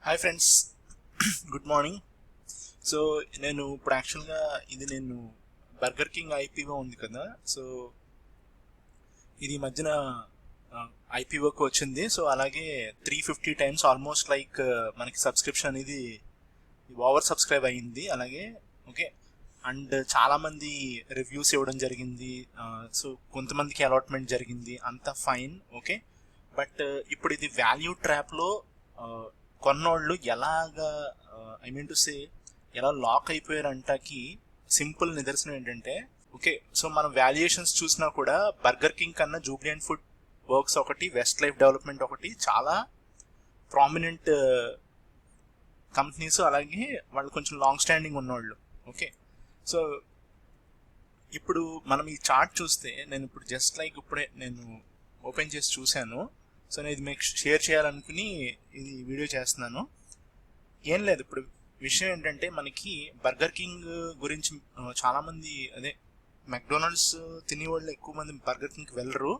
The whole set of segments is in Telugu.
Hi friends, good morning. So నేను ఇప్పుడు యాక్చువల్గా నేను బర్గర్ కింగ్ ఐపీఓ ఉంది కదా. సో ఇది ఈ మధ్యన ఐపీఓకి వచ్చింది. సో అలాగే 350 టైమ్స్ ఆల్మోస్ట్ లైక్ మనకి సబ్స్క్రిప్షన్ అనేది ఓవర్ సబ్స్క్రైబ్ అయ్యింది. అలాగే ఓకే, అండ్ చాలామంది రివ్యూస్ ఇవ్వడం జరిగింది. సో కొంతమందికి అలాట్మెంట్ జరిగింది, అంతా ఫైన్ ఓకే. బట్ ఇప్పుడు ఇది వాల్యూ ట్రాప్లో కొన్నోళ్ళు ఎలాగా ఎలా లాక్ అయిపోయారంటకి సింపుల్ నిదర్శనం ఏంటంటే ఓకే. సో మనం వాల్యుయేషన్స్ చూసినా కూడా బర్గర్ కింగ్ కన్నా జూబ్లియంట్ ఫుడ్ వర్క్స్ ఒకటి, వెస్ట్ లైఫ్ డెవలప్మెంట్ ఒకటి చాలా ప్రామినెంట్ కంపెనీస్. అలాగే వాళ్ళు కొంచెం లాంగ్ స్టాండింగ్ ఉన్నవాళ్ళు ఓకే. సో ఇప్పుడు మనం ఈ చార్ట్ చూస్తే నేను ఇప్పుడు జస్ట్ లైక్ ఇప్పుడే నేను ఓపెన్ చేసి చూశాను. సో నేను ఇది మీకు షేర్ చేయాలనుకుని ఇది వీడియో చేస్తున్నాను. ఏం లేదు, ఇప్పుడు విషయం ఏంటంటే మనకి బర్గర్ కింగ్ గురించి చాలామంది మెక్డొనాల్డ్స్ తినేవాళ్ళు ఎక్కువ మంది బర్గర్ కింగ్కి వెళ్ళరు.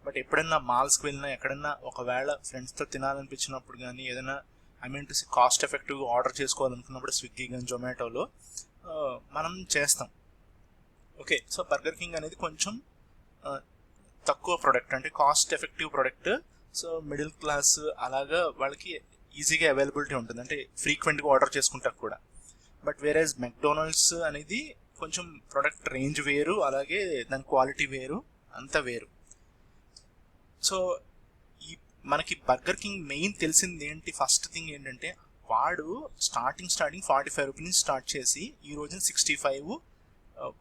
బట్ ఎప్పుడైనా మాల్స్కి వెళ్ళినా, ఎక్కడైనా ఒకవేళ ఫ్రెండ్స్తో తినాలనిపించినప్పుడు కానీ, ఏదైనా కాస్ట్ ఎఫెక్టివ్గా ఆర్డర్ చేసుకోవాలనుకున్నప్పుడు స్విగ్గీ కానీ జొమాటోలో మనం చేస్తాం ఓకే. సో బర్గర్ కింగ్ అనేది కొంచెం తక్కువ ప్రోడక్ట్, అంటే cost effective product. So middle class అలాగా వాళ్ళకి ఈజీగా అవైలబిలిటీ ఉంటుంది, అంటే ఫ్రీక్వెంట్గా ఆర్డర్ చేసుకుంటారు కూడా. బట్ వేరేజ్ మెక్డొనాల్డ్స్ అనేది కొంచెం ప్రోడక్ట్ రేంజ్ వేరు, అలాగే దాని క్వాలిటీ వేరు, అంతా వేరు. సో ఈ మనకి బర్గర్ కింగ్ మెయిన్ తెలిసింది ఏంటి, ఫస్ట్ థింగ్ ఏంటంటే వాడు స్టార్టింగ్ 45 రూపీస్ స్టార్ట్ చేసి ఈ రోజున 65,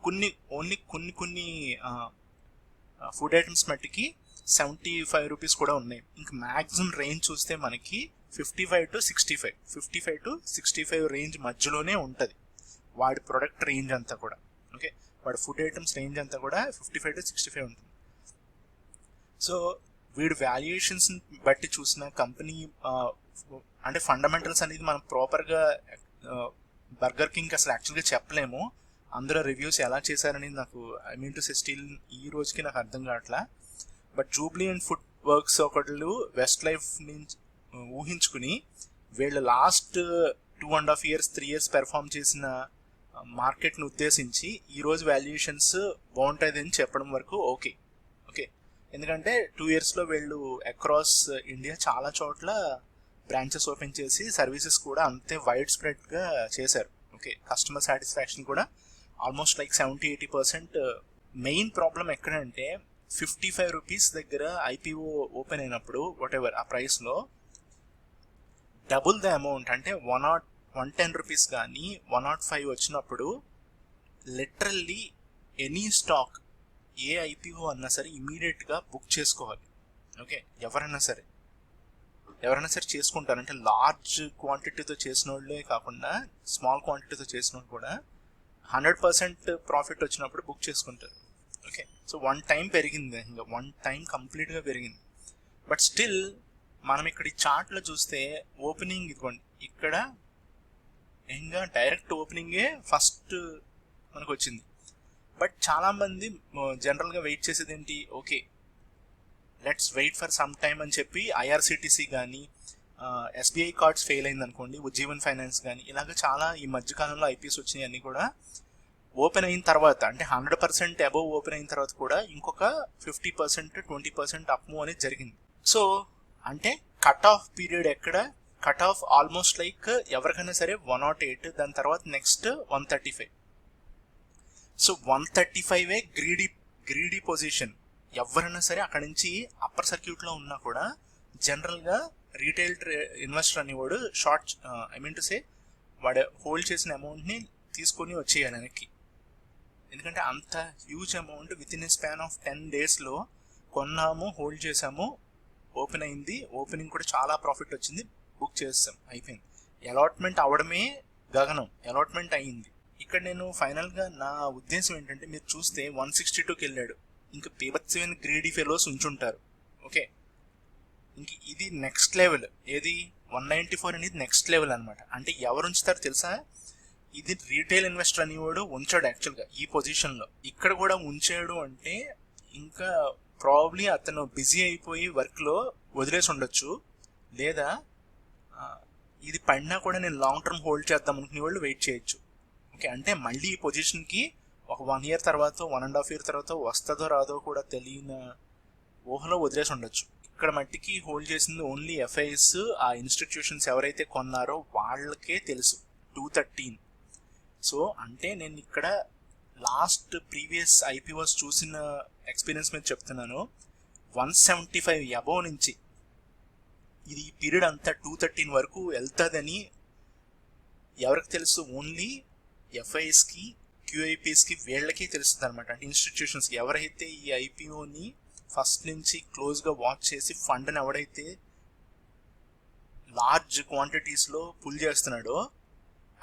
కొన్ని ఫుడ్ ఐటమ్స్ మట్టికి 75 రూపీస్ కూడా ఉన్నాయి. ఇంకా మ్యాక్సిమం రేంజ్ చూస్తే మనకి 55 to 65 రేంజ్ మధ్యలోనే ఉంటుంది వాడి ప్రొడక్ట్ రేంజ్ అంతా కూడా ఓకే. వాడి ఫుడ్ ఐటమ్స్ రేంజ్ అంతా కూడా 55 to 65 ఉంటుంది. సో వీడి వాల్యుయేషన్స్ బట్టి చూసిన కంపెనీ అంటే ఫండమెంటల్స్ అనేది మనం ప్రాపర్గా బర్గర్ కింగ్ అసలు యాక్చువల్గా చెప్పలేము. అందరూ రివ్యూస్ ఎలా చేశారని నాకు స్టిల్ ఈ రోజుకి నాకు అర్థం కావట్లా. బట్ జూబ్లియంట్ ఫుడ్ వర్క్స్ ఒకళ్ళు వెస్ట్ లైఫ్ నుంచి ఊహించుకుని వీళ్ళు లాస్ట్ 2.5 years 3 years పెర్ఫామ్ చేసిన మార్కెట్ని ఉద్దేశించి ఈరోజు వాల్యుయేషన్స్ బాగుంటుంది అని చెప్పడం వరకు ఓకే. ఎందుకంటే 2 yearsలో వీళ్ళు అక్రాస్ ఇండియా చాలా చోట్ల బ్రాంచెస్ ఓపెన్ చేసి సర్వీసెస్ కూడా అంతే వైడ్ స్ప్రెడ్గా చేశారు ఓకే. కస్టమర్ సాటిస్ఫాక్షన్ కూడా ఆల్మోస్ట్ లైక్ 70-80%. మెయిన్ ప్రాబ్లం ఎక్కడంటే 55 రూపీస్ దగ్గర ఐపీఓ ఓపెన్ అయినప్పుడు వాట్ ఎవర్ ఆ ప్రైస్లో డబుల్ ద అమౌంట్, అంటే 110 రూపీస్ కానీ 105 వచ్చినప్పుడు లిటరల్లీ ఎనీ స్టాక్ ఏ ఐపీఓ అన్నా సరే ఇమీడియట్గా బుక్ చేసుకోవాలి ఓకే. ఎవరైనా సరే చేసుకుంటారు, అంటే లార్జ్ క్వాంటిటీతో చేసిన వాళ్ళే కాకుండా స్మాల్ క్వాంటిటీతో చేసిన వాళ్ళు కూడా 100% ప్రాఫిట్ వచ్చినప్పుడు బుక్ చేసుకుంటారు ఓకే. సో 1 time పెరిగింది, ఇంకా 1 time కంప్లీట్గా పెరిగింది. బట్ స్టిల్ మనం ఇక్కడ ఈ చార్ట్లో చూస్తే ఓపెనింగ్ ఇదిగోండి, ఇక్కడ ఇంకా డైరెక్ట్ ఓపెనింగే ఫస్ట్ మనకు వచ్చింది. బట్ చాలామంది జనరల్గా వెయిట్ చేసేది ఏంటి, okay let's wait for some time అని చెప్పి ఐఆర్సిటీసీ కానీ, ఎస్బీఐ కార్డ్స్ ఫెయిల్ అయింది అనుకోండి, ఉజ్జీవన్ ఫైనాన్స్ కానీ, ఇలాగ చాలా ఈ మధ్యకాలంలో ఐపీఎస్ వచ్చినాయి అన్నీ కూడా ఓపెన్ అయిన తర్వాత, అంటే 100% అబోవ్ ఓపెన్ అయిన తర్వాత కూడా ఇంకొక 50% 20% అప్ మూవ్ అనేది జరిగింది. సో అంటే cut off period cut off almost like ఎవరికైనా సరే 108, దాని తర్వాత నెక్స్ట్ 135. So 135 greedy position. ఎవరైనా సరే అక్కడి నుంచి అప్పర్ సర్క్యూట్లో ఉన్నా కూడా జనరల్గా రీటైల్ ఇన్వెస్టర్ అనేవాడు షార్ట్ వాడు హోల్డ్ చేసిన అమౌంట్ని తీసుకొని వచ్చేయాలి వెనక్కి. ఎందుకంటే అంత huge amount with in a span of 10 daysలో కొన్నాము, హోల్డ్ చేసాము, ఓపెన్ అయింది, ఓపెనింగ్ కూడా చాలా ప్రాఫిట్ వచ్చింది, బుక్ చేస్తాం, అయిపోయింది. అలాట్మెంట్ అవడమే గగనం, అలాట్మెంట్ అయ్యింది. ఇక్కడ నేను ఫైనల్గా నా ఉద్దేశం ఏంటంటే, మీరు చూస్తే 162కి వెళ్ళాడు, ఇంకా బీభత్సమైన గ్రీడీ ఫెలోస్ ఉంచుంటారు ఓకే. ఇంక ఇది నెక్స్ట్ లెవెల్, ఏది 194 అనేది నెక్స్ట్ లెవెల్ అనమాట. అంటే ఎవరు ఉంచుతారు తెలుసా, ఇది రీటైల్ ఇన్వెస్టర్ అనేవాడు ఉంచాడు యాక్చువల్గా ఈ పొజిషన్లో. ఇక్కడ కూడా ఉంచాడు అంటే ఇంకా ప్రాబ్లీ అతను బిజీ అయిపోయి వర్క్లో వదిలేసి ఉండొచ్చు, లేదా ఇది పడినా కూడా నేను లాంగ్ టర్మ్ హోల్డ్ చేద్దాం అనుకునే వాళ్ళు వెయిట్ చేయొచ్చు. ఓకే, అంటే మళ్ళీ ఈ పొజిషన్కి ఒక 1 year తర్వాత 1.5 year తర్వాత వస్తుందో రాదో కూడా తెలియని ఊహలో వదిలేసి ఉండొచ్చు. ఇక్కడ మట్టికి హోల్డ్ చేసింది ఓన్లీ ఎఫ్ఐఎస్, ఆ ఇన్స్టిట్యూషన్స్ ఎవరైతే కొన్నారో వాళ్ళకే తెలుసు 213. సో అంటే నేను ఇక్కడ లాస్ట్ ప్రీవియస్ ఐపీఓస్ చూసిన ఎక్స్పీరియన్స్ మీద చెప్తున్నాను. 175 అబోవ్ నుంచి ఇది ఈ పీరియడ్ అంతా 213 వరకు వెళ్తుందని ఎవరికి తెలుసు? ఓన్లీ ఎఫ్ఐఎస్కి, క్యూఐపీస్కి, వీళ్ళకి తెలుస్తుంది అనమాట. అంటే ఇన్స్టిట్యూషన్స్కి ఎవరైతే ఈ ఐపీఓని ఫస్ట్ నుంచి క్లోజ్గా వాచ్ చేసి ఫండ్ని ఎవడైతే లార్జ్ క్వాంటిటీస్లో పుల్ చేస్తున్నాడో,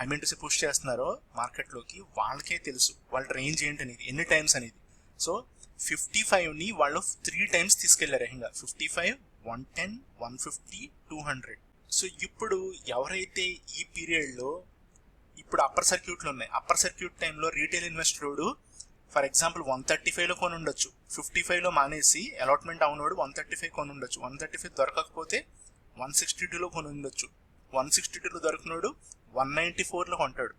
I mean to say push చేస్తున్నారో మార్కెట్లోకి, వాళ్ళకే తెలుసు వాళ్ళ రేంజ్ ఏంటనేది, ఎన్ని టైమ్స్ అనేది. సో 55ని వాళ్ళు 3 times తీసుకెళ్లారు. ఇంకా 55, 110, 150, 200. సో ఇప్పుడు ఎవరైతే ఈ పీరియడ్లో ఇప్పుడు అప్పర్ సర్క్యూట్లు ఉన్నాయి, అప్పర్ సర్క్యూట్ టైంలో రీటైల్ ఇన్వెస్టరోడు ఫర్ ఎగ్జాంపుల్ 135లో కొని ఉండొచ్చు, 55లో మానేసి అలాట్మెంట్ అవునోడు 135 కొని ఉండొచ్చు, 135 దొరకకపోతే 162లో కొని ఉండొచ్చు, 162లో దొరికినోడు 194లో కొంటాడు.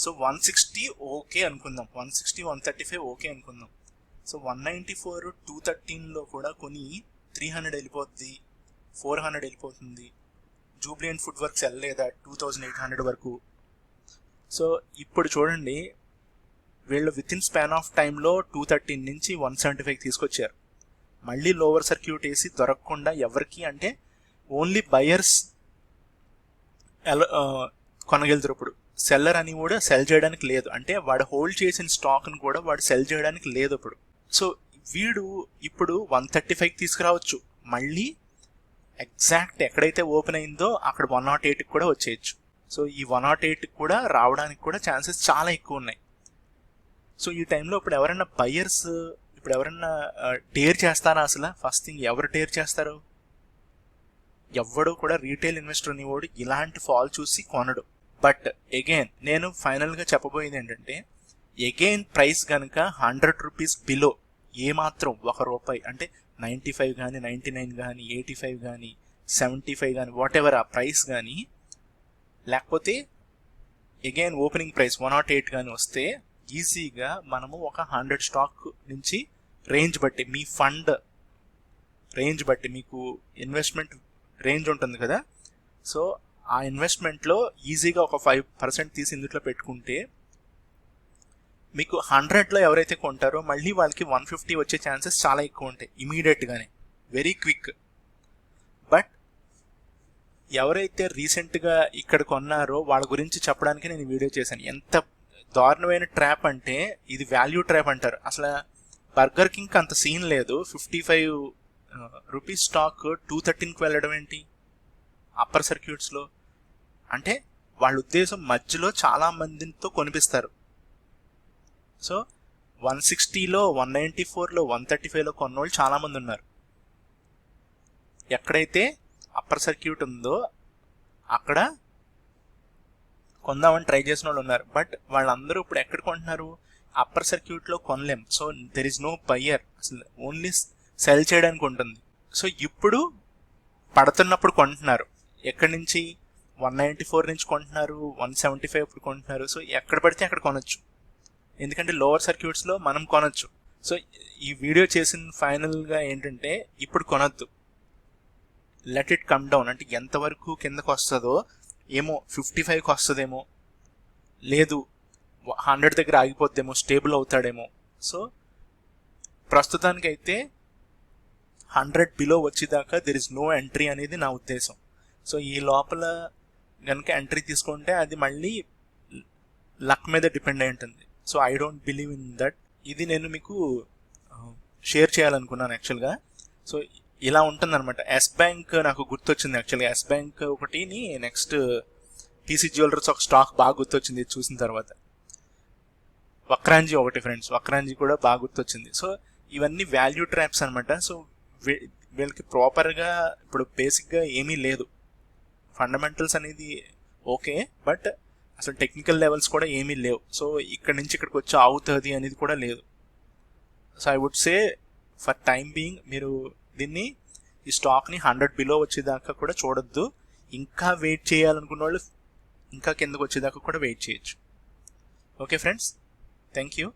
సో 160 ఓకే అనుకుందాం, 160, 135 ఓకే అనుకుందాం. సో 194 213లో కూడా కొని 300 వెళ్ళిపోద్ది, 400 వెళ్ళిపోతుంది. జూబ్లియంట్ ఫుడ్ వర్క్స్ వెళ్ళలేదా 2800 వరకు. సో ఇప్పుడు చూడండి, వీళ్ళు విత్ ఇన్ స్పాన్ ఆఫ్ టైంలో 213 నుంచి 175 తీసుకొచ్చారు. మళ్ళీ లోవర్ సర్క్యూట్ వేసి దొరకకుండా ఎవరికి, అంటే ఓన్లీ బయర్స్ కొనగలుగుతారు. ఇప్పుడు సెల్లర్ అని కూడా సెల్ చేయడానికి లేదు, అంటే వాడు హోల్డ్ చేసిన స్టాక్ని కూడా వాడు సెల్ చేయడానికి లేదు ఇప్పుడు. సో వీడు ఇప్పుడు 135కి తీసుకురావచ్చు, మళ్ళీ ఎగ్జాక్ట్ ఎక్కడైతే ఓపెన్ అయిందో అక్కడ 108కి కూడా వచ్చేయచ్చు. సో ఈ 108కి కూడా రావడానికి కూడా ఛాన్సెస్ చాలా ఎక్కువ ఉన్నాయి. సో ఈ టైంలో ఇప్పుడు ఎవరైనా బయర్స్ ఇప్పుడు ఎవరైనా డేర్ చేస్తారా? అసలు ఫస్ట్ థింగ్ ఎవరు డేర్ చేస్తారు? ఎవ్వడు కూడా రీటైల్ ఇన్వెస్టర్ అనేవాడు ఇలాంటి ఫాల్ చూసి కొనడు. బట్ అగైన్ నేను ఫైనల్గా చెప్పబోయేది ఏంటంటే, అగైన్ ప్రైస్ కనుక 100 రూపీస్ బిలో, ఏమాత్రం ₹1 అంటే 95 కానీ 99 కానీ 85 కానీ 75 కానీ వాట్ ఎవర్ ఆ ప్రైస్ కానీ, లేకపోతే అగైన్ ఓపెనింగ్ ప్రైస్ 108 కానీ వస్తే ఈజీగా మనము ఒక 100 స్టాక్ నుంచి రేంజ్ బట్టి, మీ ఫండ్ రేంజ్ బట్టి, మీకు ఇన్వెస్ట్మెంట్ రేంజ్ ఉంటుంది కదా, సో ఆ ఇన్వెస్ట్మెంట్లో ఈజీగా ఒక 5% తీసి ఇందులో పెట్టుకుంటే మీకు 100లో ఎవరైతే కొంటారో మళ్ళీ వాళ్ళకి 150 వచ్చే ఛాన్సెస్ చాలా ఎక్కువ ఉంటాయి ఇమీడియట్గానే, వెరీ క్విక్. బట్ ఎవరైతే రీసెంట్గా ఇక్కడ కొన్నారో వాళ్ళ గురించి చెప్పడానికి నేను వీడియో చేశాను. ఎంత దారుణమైన ట్రాప్ అంటే, ఇది వాల్యూ ట్రాప్ అంటారు. అసలు బర్గర్ కింగ్ అంత సీన్ లేదు. 55 రూపీస్ స్టాక్ 213కి వెళ్ళడం ఏంటి అప్పర్ సర్క్యూట్స్లో? అంటే వాళ్ళ ఉద్దేశం మధ్యలో చాలా మందితో కొనిపిస్తారు. సో 160లో, 194లో, 135లో కొన్నోళ్ళు చాలామంది ఉన్నారు. ఎక్కడైతే అప్పర్ సర్క్యూట్ ఉందో అక్కడ కొందామని ట్రై చేసిన వాళ్ళు ఉన్నారు. బట్ వాళ్ళందరూ ఇప్పుడు ఎక్కడ కొంటున్నారు? అప్పర్ సర్క్యూట్లో కొనలేం. So there is no buyer, అసలు ఓన్లీ సెల్ చేయడానికి ఉంటుంది. సో ఇప్పుడు పడుతున్నప్పుడు కొంటున్నారు. ఎక్కడి నుంచి? 194 నుంచి కొంటున్నారు, 175 ఇప్పుడు కొంటున్నారు. సో ఎక్కడ పడితే అక్కడ కొనొచ్చు, ఎందుకంటే లోవర్ సర్క్యూట్స్లో మనం కొనొచ్చు. సో ఈ వీడియో చేసిన ఫైనల్గా ఏంటంటే, ఇప్పుడు కొనొద్దు, లెట్ ఇట్ కమ్ డౌన్. అంటే ఎంతవరకు కిందకు వస్తుందో ఏమో, 55కి వస్తుందేమో, లేదు 100 దగ్గర ఆగిపోద్దేమో, స్టేబుల్ అవుతాడేమో. సో ప్రస్తుతానికైతే 100 బిలో వచ్చేదాకా దెర్ ఇస్ నో ఎంట్రీ అనేది నా ఉద్దేశం. సో ఈ లోపల కనుక ఎంట్రీ తీసుకుంటే అది మళ్ళీ లక్ మీద డిపెండ్ అయి ఉంటుంది. So I don't believe in that. ఇది నేను మీకు షేర్ చేయాలనుకున్నాను యాక్చువల్గా. సో ఇలా ఉంటుందన్నమాట. ఎస్ బ్యాంక్ నాకు గుర్తొచ్చింది యాక్చువల్గా. ఎస్ బ్యాంక్ ఒకటిని, నెక్స్ట్ పీసీ జ్యువెలర్స్ ఒక స్టాక్ బాగా గుర్తొచ్చింది చూసిన తర్వాత. వక్రాంజీ ఒకటి ఫ్రెండ్స్, వక్రాంజీ కూడా బాగా గుర్తొచ్చింది. సో ఇవన్నీ వాల్యూ ట్రాప్స్ అనమాట. సో వీళ్ళకి ప్రాపర్గా ఇప్పుడు బేసిక్గా ఏమీ లేదు, ఫండమెంటల్స్ అనేది ఓకే, బట్ అసలు టెక్నికల్ లెవెల్స్ కూడా ఏమీ లేవు. సో ఇక్కడ నుంచి ఇక్కడికి వచ్చి అవుతుంది అనేది కూడా లేదు. So I would say for time being మీరు దీన్ని, ఈ స్టాక్ని 100 బిలో వచ్చేదాకా కూడా చూడొద్దు. ఇంకా వెయిట్ చేయాలనుకున్న వాళ్ళు ఇంకా కిందకు వచ్చేదాకా కూడా వెయిట్ చేయొచ్చు. Okay friends, thank you.